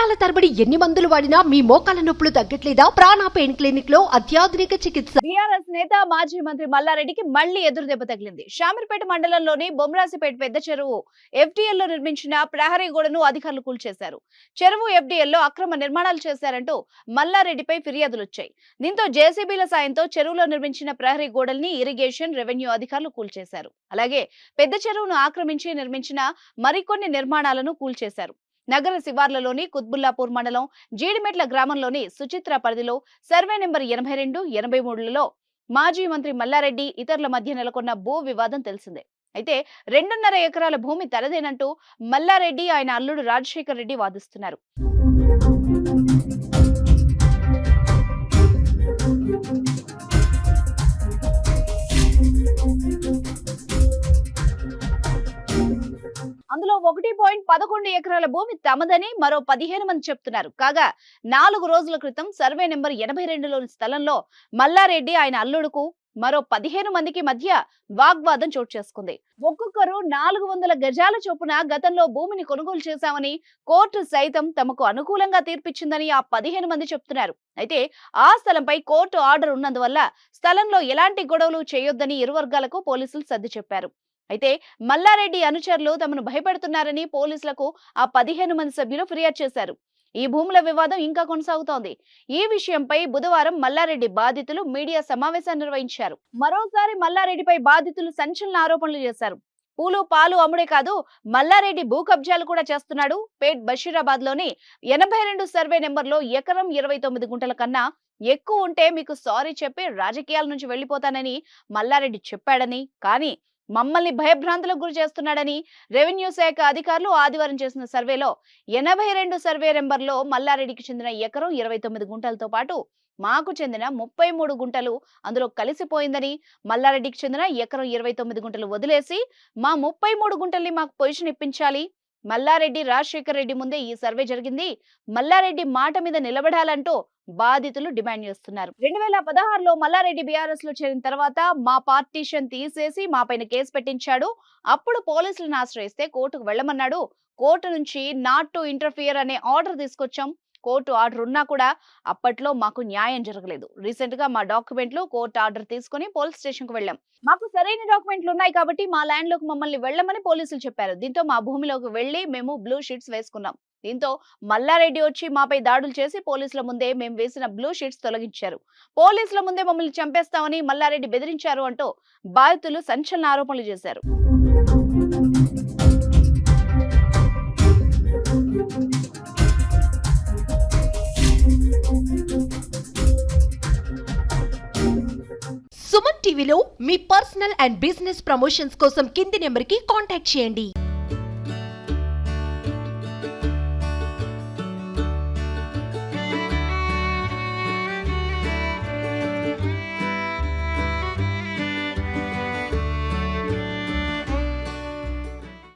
సంవత్సరాల తరబడి ఎన్ని మందులు వాడినా మీ మోకాల నొప్పులు తగ్గట్లేదా? ప్రాణ పెయిన్ క్లినిక్ లో అత్యాధునిక చికిత్స. బీఆర్ఎస్ నేత మాజీ మంత్రి మల్లారెడ్డికి మళ్లీ ఎదురు దెబ్బ తగిలింది. షామీర్పేట మండలంలోని బొమ్రాసిపేట పెద్ద చెరువు FDL లో నిర్మించిన ప్రహరీ గోడను అధికారులు కూల్చేశారు. చెరువు FDL లో అక్రమ నిర్మాణాలు చేశారంటూ మల్లారెడ్డిపై ఫిర్యాదులు వచ్చాయి. దీంతో JCBల సాయంతో చెరువులో నిర్మించిన ప్రహరీ గోడల్ని ఇరిగేషన్, రెవెన్యూ అధికారులు కూల్చేశారు. అలాగే పెద్ద చెరువును ఆక్రమించి నిర్మించిన మరికొన్ని నిర్మాణాలను కూల్చేశారు. నగర శివార్లలోని కుత్బుల్లాపూర్ మండలం జీడిమెట్ల గ్రామంలోని సుచిత్ర పరిధిలో సర్వే నెంబర్ 82, 83లలో మాజీ మంత్రి మల్లారెడ్డి ఇతరుల మధ్య నెలకొన్న భూ వివాదం తెలిసిందే. అయితే 2.5 ఎకరాల భూమి తనదేనంటూ మల్లారెడ్డి, ఆయన అల్లుడు రాజశేఖర్ రెడ్డి వాదిస్తున్నారు. అందులో 1.11 ఎకరాల భూమి తమదని మరో 15 మంది చెప్తున్నారు. కాగా 4 రోజుల క్రితం సర్వే నెంబర్ 82లోని స్థలంలో మల్లారెడ్డి, ఆయన అల్లుడుకు మరో 15 మందికి మధ్య వాగ్వాదం చోటు చేసుకుంది. ఒక్కొక్కరు 400 గజాల చొప్పున గతంలో భూమిని కొనుగోలు చేశామని, కోర్టు సైతం తమకు అనుకూలంగా తీర్పిచ్చిందని ఆ 15 మంది చెప్తున్నారు. అయితే ఆ స్థలంపై కోర్టు ఆర్డర్ ఉన్నందువల్ల స్థలంలో ఎలాంటి గొడవలు చేయొద్దని ఇరు వర్గాలకు పోలీసులు సర్ది చెప్పారు. అయితే మల్లారెడ్డి అనుచరులు తమను భయపెడుతున్నారని పోలీసులకు ఆ 15 మంది సభ్యులు ఫిర్యాదు చేశారు. ఈ భూముల వివాదం ఇంకా కొనసాగుతోంది. ఈ విషయంపై బుధవారం మల్లారెడ్డి బాధితులు మీడియా సమావేశాన్ని నిర్వహించారు. మరోసారి మల్లారెడ్డిపై బాధితులు సంచలన ఆరోపణలు చేశారు. పూలు పాలు అమ్ముడే కాదు, మల్లారెడ్డి భూ కబ్జాలు కూడా చేస్తున్నాడు. పేట్ బషీరాబాద్ లోని 82 సర్వే నెంబర్లో ఎకరం 29 గుంటల కన్నా ఎక్కువ ఉంటే మీకు సారీ చెప్పి రాజకీయాల నుంచి వెళ్లిపోతానని మల్లారెడ్డి చెప్పాడని, కానీ మమ్మల్ని భయభ్రాంతులకు గురి చేస్తున్నాడని రెవెన్యూ శాఖ అధికారులు ఆదివారం చేసిన సర్వేలో 82 సర్వే నెంబర్లో మల్లారెడ్డికి చెందిన ఎకరం 29 గుంటలతో పాటు మాకు చెందిన 33 గుంటలు అందులో కలిసిపోయిందని, మల్లారెడ్డికి చెందిన ఎకరం 29 గుంటలు వదిలేసి మా 33 గుంటల్ని మాకు పొజిషన్ ఇప్పించాలి. మల్లారెడ్డి, రాజశేఖర్ రెడ్డి ముందే ఈ సర్వే జరిగింది. మల్లారెడ్డి మాట మీద నిలబడాలంటూ బాధితులు డిమాండ్ చేస్తున్నారు. 2016లో మల్లారెడ్డి బీఆర్ఎస్ లో చేరిన తర్వాత మా పార్టీషన్ తీసేసి మా పైన కేసు పెట్టించాడు. అప్పుడు పోలీసులను ఆశ్రయిస్తే కోర్టుకు వెళ్లమన్నాడు. కోర్టు నుంచి నాట్ టు ఇంటర్ఫియర్ అనే ఆర్డర్ తీసుకొచ్చాం. కోర్టు ఆర్డర్ ఉన్నా కూడా అప్పట్లో మాకు న్యాయం జరగలేదు. రీసెంట్ గా మా డాక్యుమెంట్లు కోర్టు ఆర్డర్ తీసుకుని పోలీస్ స్టేషన్ కు వెళ్ళాం. మాకు సరైన డాక్యుమెంట్లు ఉన్నాయి కాబట్టి మా ల్యాండ్ లోకి మమ్మల్ని వెళ్లమని పోలీసులు చెప్పారు. దీంతో మా భూమిలోకి వెళ్లి మేము బ్లూ షీట్స్ వేసుకున్నాం. దీంతో మల్లారెడ్డి వచ్చి మాపై దాడులు చేసి పోలీసుల ముందే మేము వేసిన బ్లూ షీట్స్ తొలగించారు. పోలీసుల ముందే మమ్మల్ని చంపేస్తామని మల్లారెడ్డి బెదిరించారు అంటూ బాధితులు సంచలన ఆరోపణలు చేశారు. సుమన్ టీవీలో మీ పర్సనల్ అండ్ బిజినెస్ ప్రమోషన్స్ కోసం కింది నెంబర్కి కాంటాక్ట్ చేయండి.